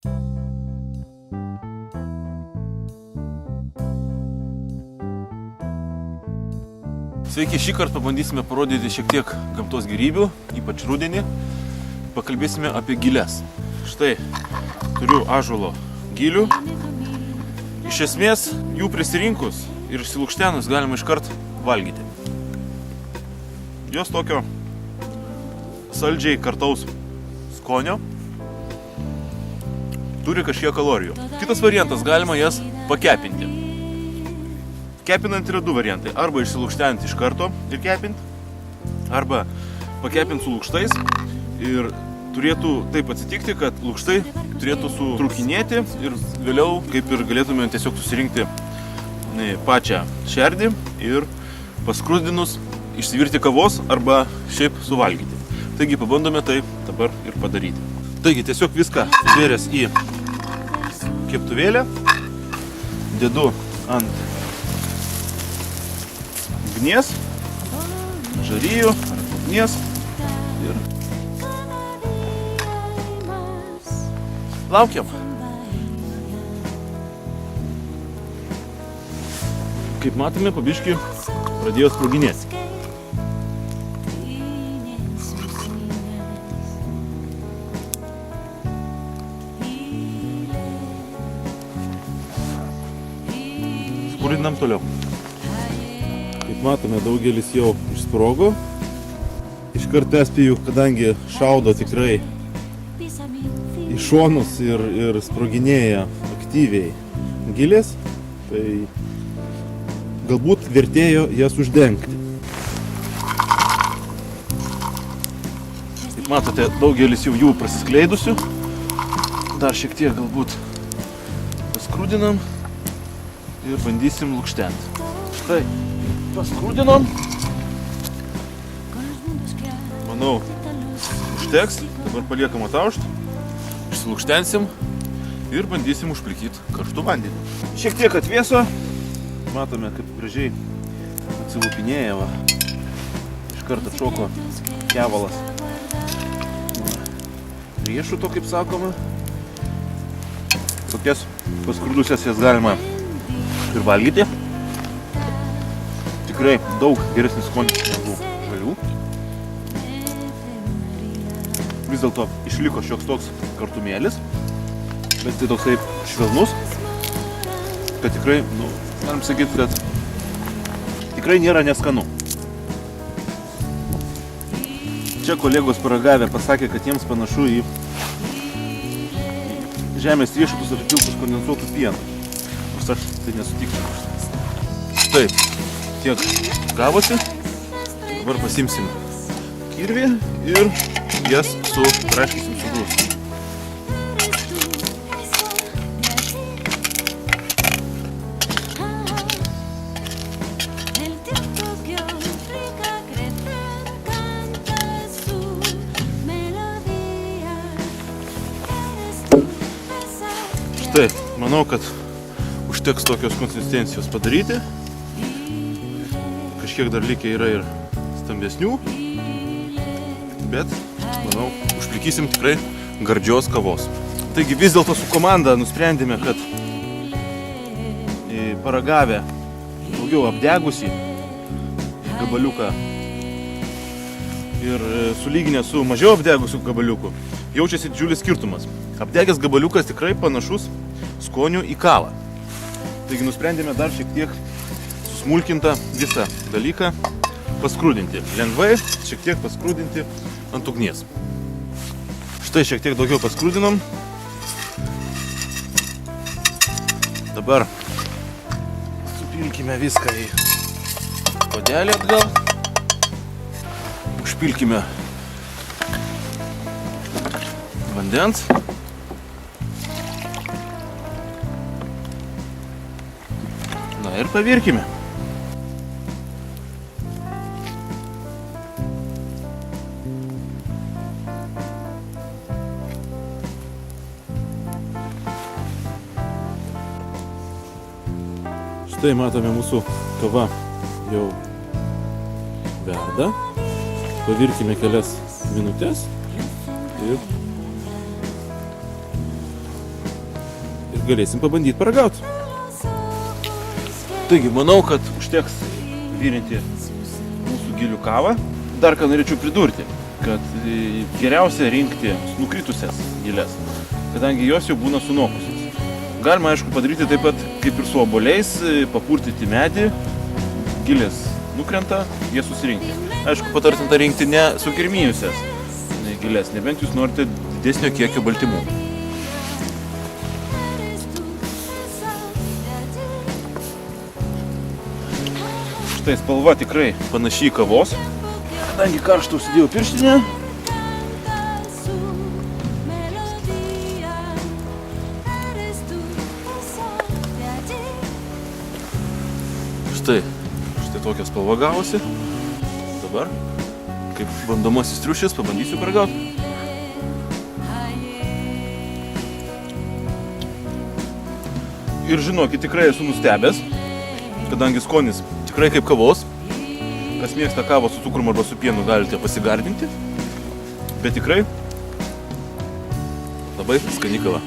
Sveiki, šį kartą pabandysime parodyti šiek tiek gamtos gėrybių, ypač rudenį. Pakalbėsime apie giles. Štai, turiu ąžuolo gilių. Iš esmės, jų prisirinkus ir išsilukštenus galima iškart valgyti. Jos tokio saldžiai kartaus skonio. Turi kažkiek kalorijų. Kitas variantas, galima jas pakepinti. Kepinant yra du variantai. Arba išsilukštinti iš karto ir kepinti, arba pakepinti su lukštais. Ir turėtų taip atsitikti, kad lukštai turėtų sutrukinėti ir vėliau, kaip ir galėtume tiesiog susirinkti pačią šerdį ir paskrudinus išsivirti kavos arba šiaip suvalgyti. Taigi pabandome tai dabar ir padaryti. Taigi tiesiog viską įvėręs į keptuvėlę, dedu ant ugnies, žarijų ar ugnies ir laukiam. Kaip matome, po biškį pradėjo sproginėti. Skrudinam toliau. Kaip matome, daugelis jau išsprogo. Iškart perspėju, kadangi šaudo tikrai į šonus ir sproginėja aktyviai gilės, tai galbūt vertėjo jas uždengti. Kaip matote, daugelis jau jų prasiskleidusių. Dar šiek tiek galbūt paskrudinam ir bandysim lukštenti. Štai, paskrudinom. Manau, užteks. Dabar paliekam ataušti. Išsilukštensim ir bandysim užplikyti karštų vandenį. Šiek tiek atvėso. Matome, kaip gražiai atsilupinėja. Iš karto atšoko kevalas riešuto, kaip sakoma. Tokias paskrudusias jas galima ir valgyti. Tikrai daug geresnis skonis negu žalių. Vis dėlto išliko šioks toks kartumėlis, bet tai toksai švelnus, kad tikrai, galim sakyti, kad tikrai nėra neskanu. Čia kolegos paragavę pasakė, kad jiems panašu į žemės riešutus apipiltus kondensuotų pieną. Nors aš tai nesutikčiau. Štai, tiek gavosi. Dabar pasimsim kirvį ir jas sutraškysim su druska. Štai, manau, kad užteks tokios konsistencijos padaryti. Kažkiek dar likę yra ir stambesnių, bet, manau, užplikysim tikrai gardžios kavos. Taigi vis dėlto su komanda nusprendėme, kad paragavę daugiau apdegusį gabaliuką ir sulyginę su mažiau apdegusiu gabaliuku, jaučiasi didžiulis skirtumas. Apdegęs gabaliukas tikrai panašus skoniu į kavą. Taigi nusprendėme dar šiek tiek susmulkintą visą dalyką paskrudinti. Lengvai šiek tiek paskrudinti ant ugnies. Štai šiek tiek daugiau paskrudinom. Dabar supilkime viską į puodelį atgal. Užpilkime vandens. Na ir pavirkime. Štai matome, mūsų kava jau verda. Pavirkime kelias minutės ir galėsim pabandyti paragauti. Taigi, manau, kad užteks virinti mūsų gilių kavą. Dar ką norėčiau pridurti, kad geriausia rinkti nukritusias gilės, kadangi jos jau būna sunokusios. Galima, aišku, padaryti taip pat kaip ir su obuoliais, papurtyti medį, gilės nukrenta, jie susirinkti. Aišku, patartinta rinkti ne sukirmijusias gilės, nebent jūs norite didesnio kiekio baltymų. Štai spalva tikrai panaši į kavos. Kadangi karštą užsidėjau pirštinę. Štai tokia spalva gavosi. Dabar, kaip bandomasis triušis, pabandysiu paragauti. Ir žinokit, tikrai esu nustebęs, kadangi skonis tikrai kaip kavos. Kas mėgsta kavą su cukrum arba su pienu, galite pasigardinti. Bet tikrai labai skani kava.